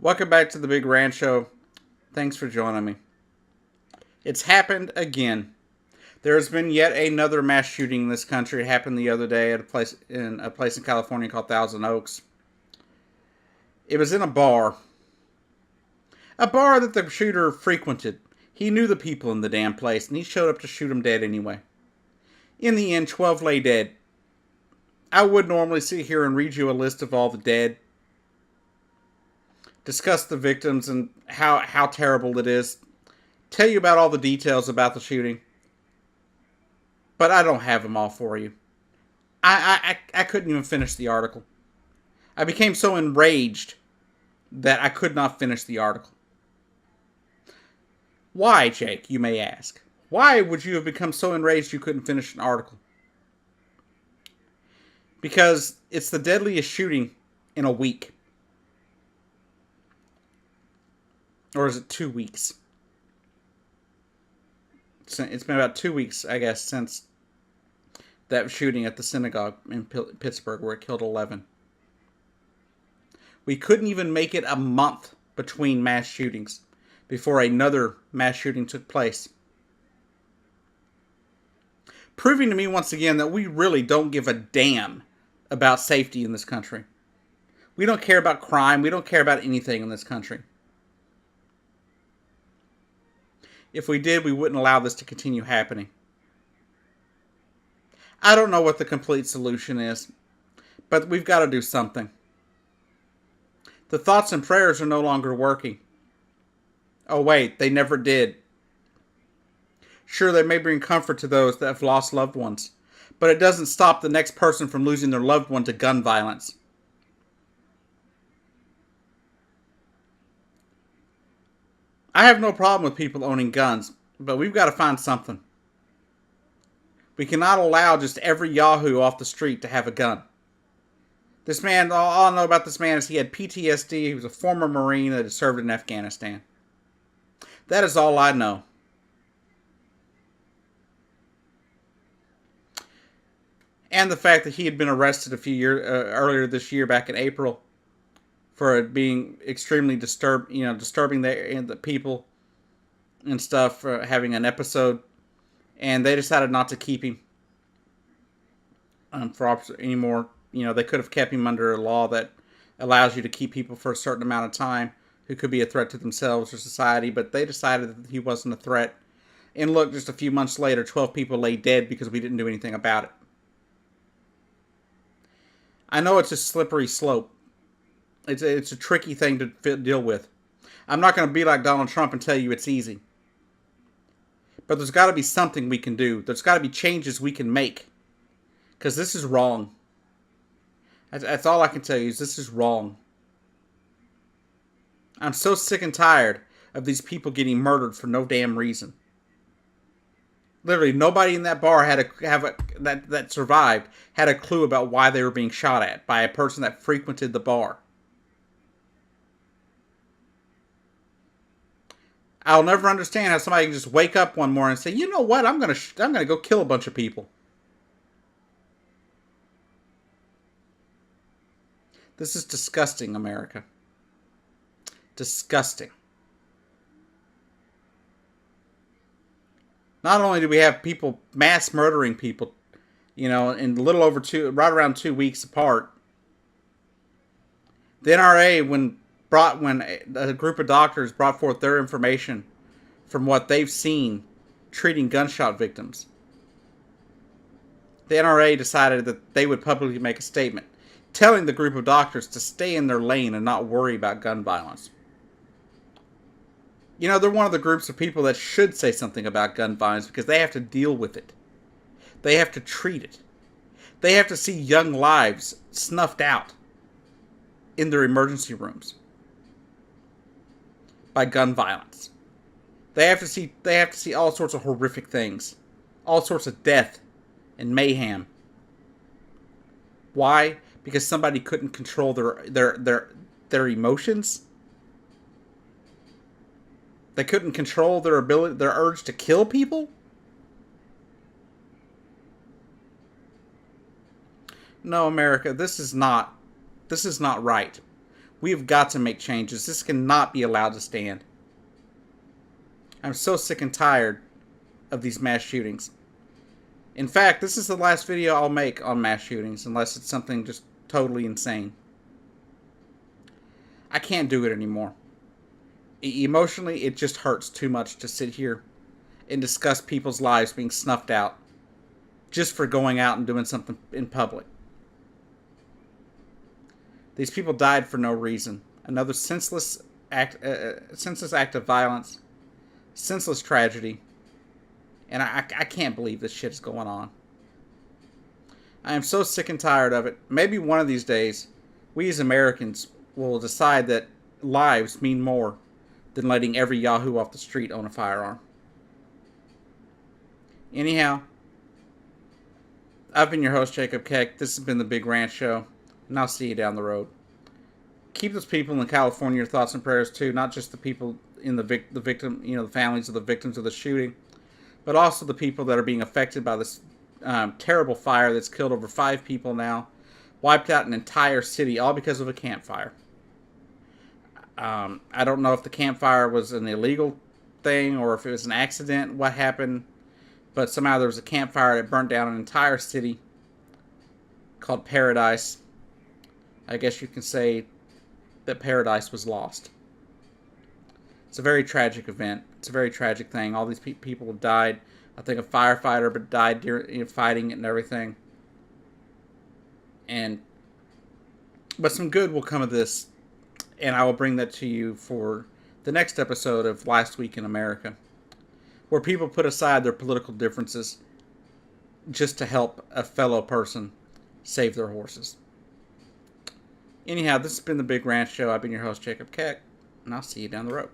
Welcome back to the Big Rant Show. Thanks for joining me. It's happened again. There has been yet another mass shooting in this country. It happened the other day at a place in California called Thousand Oaks. It was in a bar that the shooter frequented. He knew the people in the damn place, and he showed up to shoot them dead anyway. In the end, 12 lay dead. I would normally sit here and read you a list of all the dead, discuss the victims and how terrible it is, tell you about all the details about the shooting, but I don't have them all for you. I couldn't even finish the article. I became so enraged that I could not finish the article. Why, Jake, you may ask? Why would you have become so enraged you couldn't finish an article? Because it's the deadliest shooting in a week. Or is it 2 weeks? It's been about 2 weeks, I guess, since that shooting at the synagogue in Pittsburgh where it killed 11. We couldn't even make it a month between mass shootings before another mass shooting took place. Proving to me once again that we really don't give a damn about safety in this country. We don't care about crime. We don't care about anything in this country. If we did, we wouldn't allow this to continue happening. I don't know what the complete solution is, but we've got to do something. The thoughts and prayers are no longer working. Oh wait, they never did. Sure, they may bring comfort to those that have lost loved ones, but it doesn't stop the next person from losing their loved one to gun violence. I have no problem with people owning guns, but we've got to find something. We cannot allow just every yahoo off the street to have a gun. This man, all I know about this man is he had PTSD. He was a former Marine that had served in Afghanistan. That is all I know. And the fact that he had been arrested a few years earlier this year, back in April, for it being extremely disturbing the people and stuff, having an episode, and they decided not to keep him for anymore. They could have kept him under a law that allows you to keep people for a certain amount of time who could be a threat to themselves or society, but they decided that he wasn't a threat. And look, just a few months later, 12 people lay dead because we didn't do anything about it. I know it's a slippery slope. It's a tricky thing to deal with. I'm not going to be like Donald Trump and tell you it's easy. But there's got to be something we can do. There's got to be changes we can make. Because this is wrong. That's all I can tell you is this is wrong. I'm so sick and tired of these people getting murdered for no damn reason. Literally, nobody in that bar that survived had a clue about why they were being shot at by a person that frequented the bar. I'll never understand how somebody can just wake up one morning and say, "You know what? I'm gonna go kill a bunch of people." This is disgusting, America. Disgusting. Not only do we have people mass murdering people, in right around 2 weeks apart. The NRA, when a group of doctors brought forth their information from what they've seen treating gunshot victims, the NRA decided that they would publicly make a statement telling the group of doctors to stay in their lane and not worry about gun violence. They're one of the groups of people that should say something about gun violence because they have to deal with it. They have to treat it. They have to see young lives snuffed out in their emergency rooms by gun violence. They have to see all sorts of horrific things, all sorts of death and mayhem. Why? Because somebody couldn't control their emotions. They couldn't control their urge to kill people. No, America, this is not right. We have got to make changes. This cannot be allowed to stand. I'm so sick and tired of these mass shootings. In fact, this is the last video I'll make on mass shootings, unless it's something just totally insane. I can't do it anymore. Emotionally, it just hurts too much to sit here and discuss people's lives being snuffed out just for going out and doing something in public. These people died for no reason. Another senseless act of violence, senseless tragedy, and I can't believe this shit is going on. I am so sick and tired of it. Maybe one of these days, we as Americans will decide that lives mean more than letting every yahoo off the street own a firearm. Anyhow, I've been your host, Jacob Keck. This has been The Big Ranch Show, and I'll see you down the road. Keep those people in California your thoughts and prayers too, not just the people in the victim, the families of the victims of the shooting, but also the people that are being affected by this terrible fire that's killed over 5 people now, wiped out an entire city, all because of a campfire. I don't know if the campfire was an illegal thing or if it was an accident, what happened, but somehow there was a campfire that burnt down an entire city called Paradise. I guess you can say that Paradise was lost. It's a very tragic event. It's a very tragic thing. All these people have died. I think a firefighter died during fighting it and everything. But some good will come of this, and I will bring that to you for the next episode of Last Week in America, where people put aside their political differences just to help a fellow person save their horses. Anyhow, this has been The Big Ranch Show. I've been your host, Jacob Keck, and I'll see you down the road.